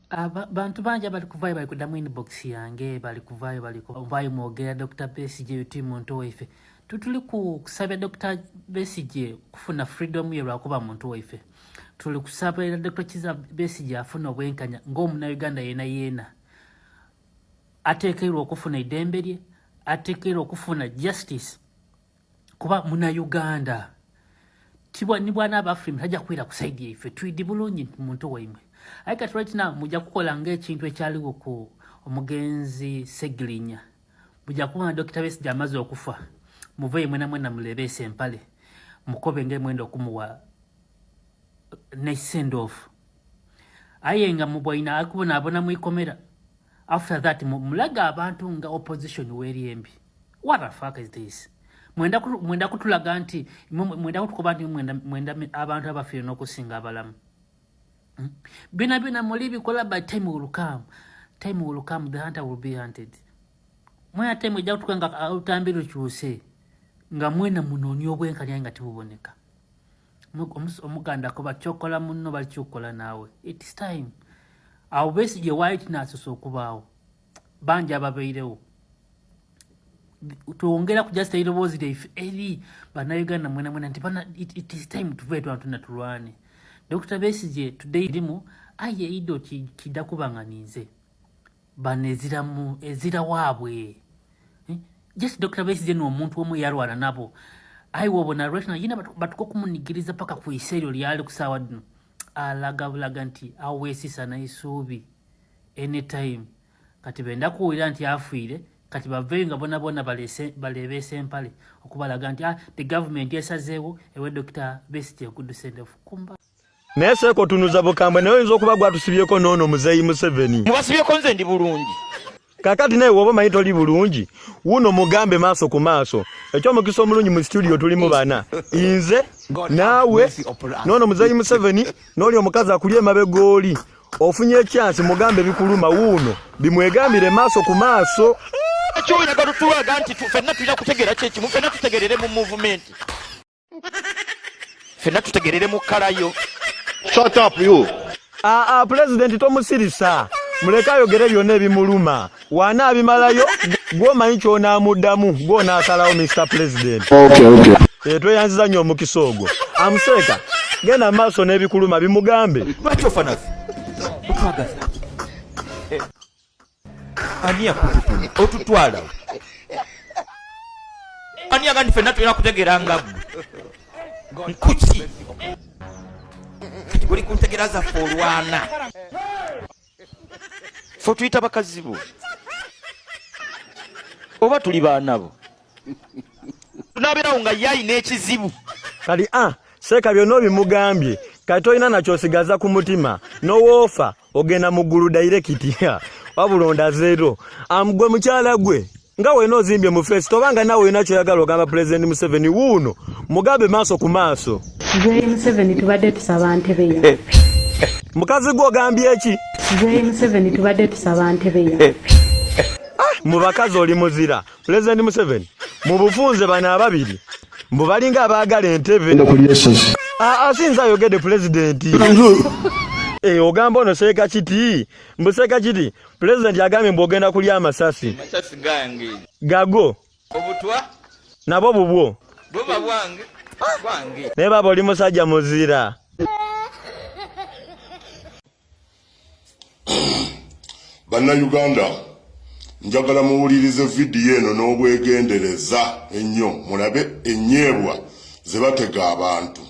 Bantu banja bali kuvaayo bali kudamu inbox yange bali kuvaayo mwogera Dr. Besigye yuti muntu waife tutuli kusabya Dr. Besigye kufuna freedom ye lwakuba muntu waife tuli kusabya Dr. Kiza Besigye afuna obwenkanya ng'omuna Uganda yena ateekeirwa okufuna idembe lye ateekeirwa okufuna justice kuba muna Uganda tibwa ni bwana abafrimu tajja kwira kusaidi yaife twidi bulungi muntu waimwe Aika right now muja kukola ng'ekintu ekyaliwo ku omugenzi Segirinya muja kuba Dr. Besigye amaze okufa muveyo mwena mulebese empale mukobe ng'emwenda okumuwa ne send off ayenga mubwaina akubona abona mwikomera after that mulaga abantu nga opposition weri embi what the fuck is this mwenda kutulaga nti mwenda kutukoba nti mwenda abantu abafire n'okusinga abalamu Bina mulibi kola by time will come the hunter will be hunted mwena time ejja kutukanga utambiro kyuse nga mwena munoni obwenkanya nga tibuboneka omuganda ko bachokola munno balichokola nawe it's time our Besigye white naso okubaawo banja ababeirewo tuongera kujasta ile bozi de eri bana Uganda mwena ntipana it is time tuve twantuna tulwane Dr. Besigye today limu aye ido kidakubanganize banezira mu ezira wabwe just Dr. Besigye no muntu omu yarwana nabo aiwo bona right yina batuko kumunigiriza paka ku iserio lyali kusawa dino alagabulaga nti awesisa na isubi anytime kati benda kuwira nti afuire kati bavenga bona balebese empale okubalaga nti the government yesazeewo ewe Dr. Besigye could send off kumba Nese ko tunuza bukambwe nayo nzo kuba gwatusibyeko nono muzeyi Museveni mubasibyeko nze ndi bulungi kakati naye woba mayito li bulungi wuno mugambe maaso ku maaso ekyo mukiso omulungi mu studio tulimu bana inze nawe nono muzeyi Museveni noli omukazi akulye mabegoli ofunye chance mugambe bikuluma wuno bimwegambire maaso ku maaso ekyo nyaga tutuwaga nti fenna tulina kutegera kyeki fenna tutegerere mu movement fenna tutegerere mu kalayo. Shut up you. President tomusirisa muleka ayogere byonna ebimuluma wana abimalayo gwomanyi ky'onaamudamu gw'onaasalawo Mr. President. Okay. Tweyanziza nnyo omukisa ogwo amuseka genda maaso n'ebikuluma bimugambe lwaki ofanazi otwagaza ani yakututula otutwalawo ani agandi fenna tulina kutegeera nga ggwe nkuki kati buli kuntegera zaffe olwana ffe tuyita bakazi bo oba tuli baana bo tunabeerawo nga ye ayina ekizibu kati seeka byonna bimugambye kati tolina nakyosigaza ku mutima nowoofa ogenda mu ggulu dairekiti wabulonda zero gwe mukyala gwe nga wena ozimbye mu face tobanga nawe olina kyoyagala ogamba President Museveni wuuno mugambe maaso ku maaso President Museveni tubadde tusaba ntebe ya mukazi gwe ogambye eki President Museveni tubadde tusaba ntebe ya mu bakazi oli muzira President Museveni mu bufunze bana ababiri mbu balinga abaagala entebe asinza ayogedde President ogamba ono seeka kiti mbuseka kiti President yagambye mbu ogenda kulya amasasi gange gago obutwa nabo bubwo bwoba bwange naye baba oli musajja muzira Bannayuganda njagala muwulirize vidiyo eno n'obwegendereza ennyo mulabe ennyebwa ze batega abantu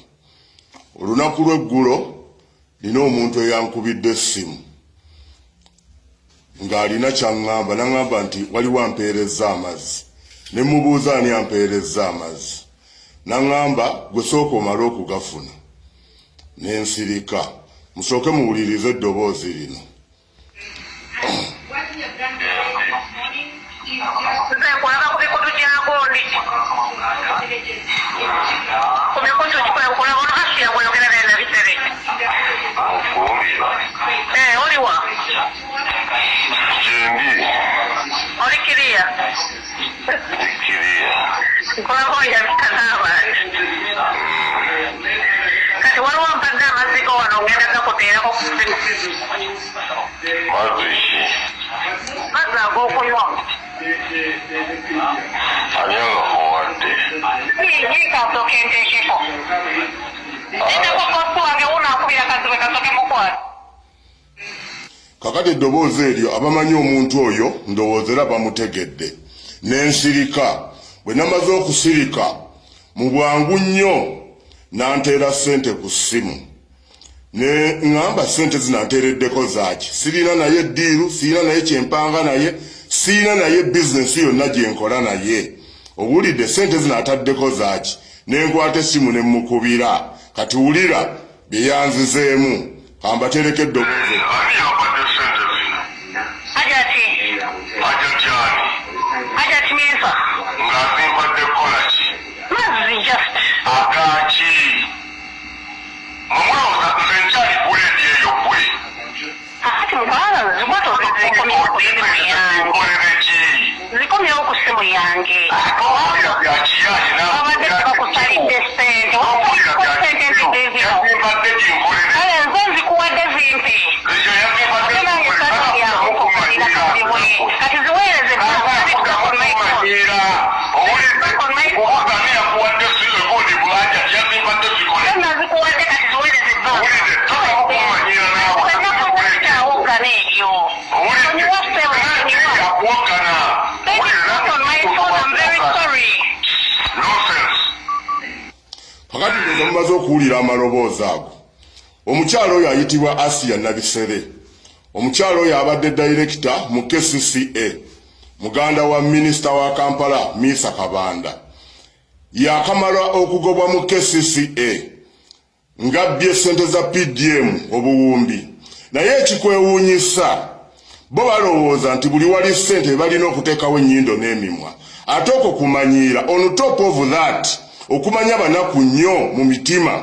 olunaku lw'eggulo nina omuntu eyankubidde essimu ng'alina ky'aŋŋamba n'aŋŋamba nti waliwo ampeerezza amazzi ne mubuuza ani ampeerezza amazzi n'aŋŋamba gwe sooka omale okugafuna n'ensirika musooke muwulirize eddoboozi lino Kati waliwo mpadde amazzi kakati eddoboozi eryo abamanyi omuntu oyo ndowoozera bamutegedde n'ensirika bwe namaze okusirika mu bwangu nnyo nanteera ssente ku ssimu ne ngamba ssente zinanteereddeko zaaki sirina naye ddiiru sirina naye kyempanga naye sirina naye bizinesi yonna gyenkola naye owulidde ssente zinataddeko zaaki nenkwata essimu ne mukubira kati wulira bye yanzizeemu kambatereka eddoboozi kakati mumaze okuwulira amaloboozi ago omukyalo oyo ayitibwa Asia Nabisere omukyalo oyo abadde director mu KCCA muganda wa minisita wa Kampala Misa Kabanda yakamala okugobwa mu KCCA ngabbye ssente za PDM obuwumbi naye ekikwewuunyisa bo balowooza nti buli wali ssente balina okuteekawo ennyindo n'emimwa ate okwo kumanyiira on top of that okumanya banaku nnyo mu mitima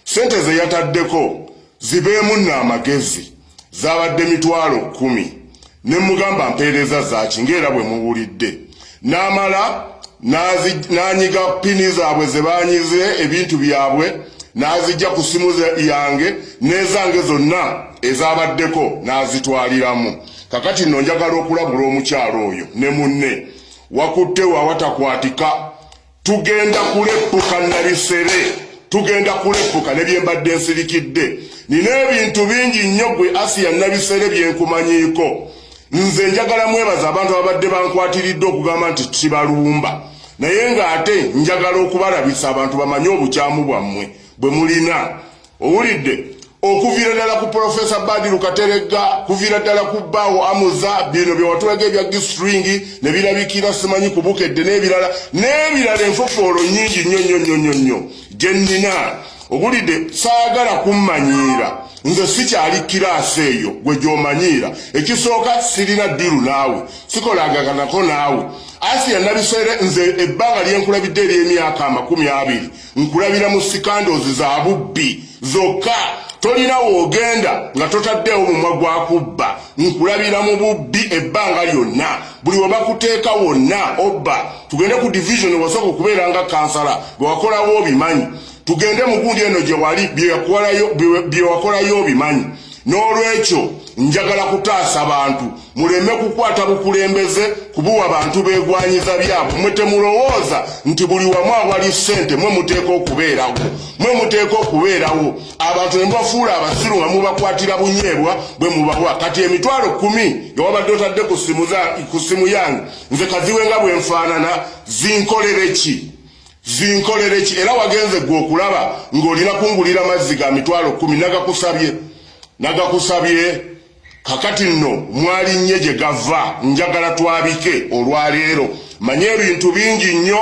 ssente ze yataddeko zibeemu n'amagezi zabadde 10,000 ne mugamba mpeereza zaaki ng'era bwe muwulidde n'amala n'anyiga pini zaabwe ze baanyize ebintu byabwe n'azijja ku simu yange n'ezange zonna ezabaddeko n'azitwaliramu kakati nno njagala okulabula omukyalo oyo ne munne wakutte wawatakwatika tugenda kuleppuka Nabisere tugenda kuleppuka ne bye mbadde nsirikidde nina ebintu bingi nnyo gwe Asia Nabisere byenkumanyiiko nze njagala mwebaza abantu abadde bankwatiridde okugamba nti kibalumba naye ng'ate njagala okubalabisa abantu bamanye obukyamu bwammwe bwe mulina owulidde okuviira ddala ku Profesa Badiru Kateregga kuviira ddala ku Bawo Amuza bino bye watulaga ebya Gistringi ne birabikira simanyi kubukedde n'ebirala enfofoolo nnyingi nnyo gye nnina owulidde saagala kummanyiira nze sikyali kiraasi eyo gwe gy'omanyiira ekisooka sirina ddiru naawe sikolagaganako naawe Asia Nabisere nze ebbanga lyenkulabidde ery'emyaka 20 nkulabira mu sikandozi za bubbi zokka tolina woogenda nga totaddeewo mumwa gwa kubba nkulabira mu bubbi ebbanga lyonna buli we bakuteeka wonna obba tugende ku division wasooka okubeera nga kansala bwe wakolawo obimanyi tugende mu gundi eno gye wali bye wakolayo obimanyi n'olwekyo njagala kutaasa bantu muleme kukwata bukulembeze kubuwa abantu beegwanyiza byabwe mwe temulowooza nti buli wamu awali ssente mwe muteeka okubeerawo abantu ne mubafuula abasiru nga mubakwatira bunyeebwa bwe mubawa kati 10,000 yawabadde otadde ku simu yange nze kaziwe nga bwe nfaanana zinkolere ki era wagenze gwe okulaba ng'olina kungulira mazzi ga 10,000 nagakusabye kakati nno mwalinnye gye gava njagala twabike olwaleero manye ebintu bingi nnyo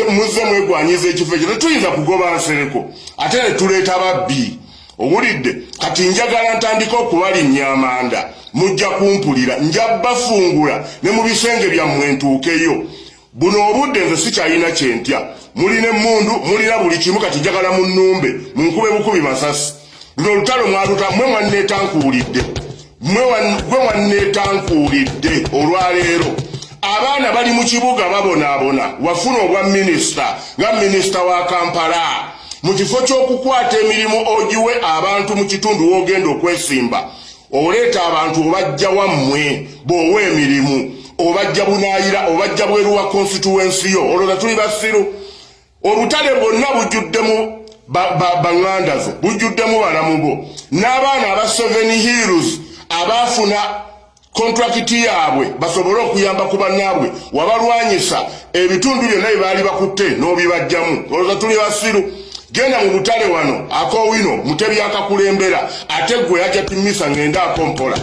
muzze mwegwanyiza ekifo ekyo tetuyinza kugoba nsereko ate ne tuleeta babbi owulidde kati njagala ntandika okubalinnya amanda mujja kumpulira njabafungula ne mu bisenge byammwe ntuukeyo buno obudde nze sikyalina kyentya mulina emmundu mulina buli kimu kati njagala mu nnumbe munkube bukubi masasi luno olutalo mwaluta mwe mwanneetankuulidde olwaleero abaana bali mu kibuga babonaabona wafuna obwa minisita nga minisita wa Kampala mu kifo ky'okukwata emirimu ogiwe abantu mu kitundu w'ogenda okwesimba oleeta abantu obajja wammwe bw'owa emirimu obajja bunaayira obajja bweru wa constituency yo olwo tuli basiru obutale bwonna bujjuddemu baŋŋanda zo bujjuddemu balamu bo n'abaana aba 7 Hills abaafuna kontrakiti yaabwe basobole okuyamba ku bannaabwe wabalwanyisa ebitundu byonna bye baali bakutte n'obibajjamu olwo tuli basiru genda mu butale wano akowino mutebi akakulembera ate gwe yajja timisa ngenda akompola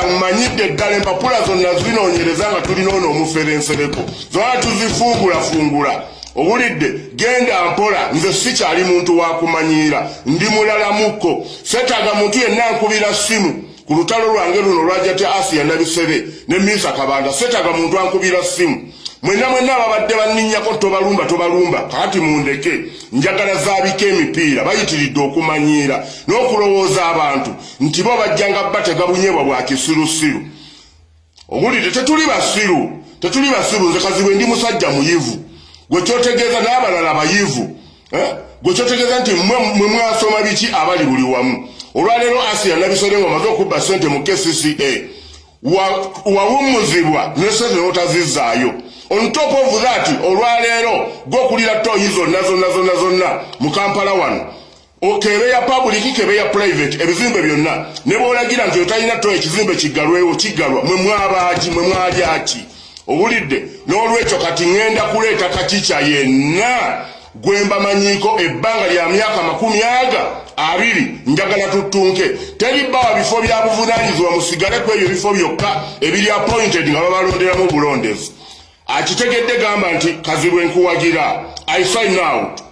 mmanyidde ddala empapula zonna zinoonyereza nga tulina ono omuferensereko zona tuzifungula obulidde genda mpola nze sikyali muntu wakumanyiira ndi mulalamuko setaga muntu yenna ankubira simu ku lutalo lwange luno lwajja te Asia Nabisere ne Misa Kabanda setaga muntu ankubira simu mwenna ababadde banninnyako tobalumba kakati mundeke njagala zaabika emipiira bayitiridde okumanyiira n'okulowooza abantu nti bo bajjanga batega bunyebwa bwa kisirusiru obulidde tetuli basiru nze kaziwe ndi musajja muyivu gwe kyotegeeza n'abalala bayivu gwe kyotegeeza nti mwe mwasoma biki abali buli wamu olwaleero Asia Nabisere ng'omaze okubba ssente mu KCCA wawummuzibwa ne ssente n'otazizaayo on top of that olwaleero gwokulira toyi zonna mu Kampala wano okebe ya public kebe ya private ebizimbe byonna ne boolagira nti otalina toyi ekizimbe kiggalwa mwe mwali aki obulidde n'olwekyo kati ngenda kuleeta kakica yenna gwemba manyiko ebbanga lya myaka 20 njagala tutunke teribbawa bifo bya buvunaanyizibwa musigale ku ebyo bifo byokka ebiri appointed nga babalonderamu bulondezi akitegedde gamba nti Kazibwe nkuwagira I sign out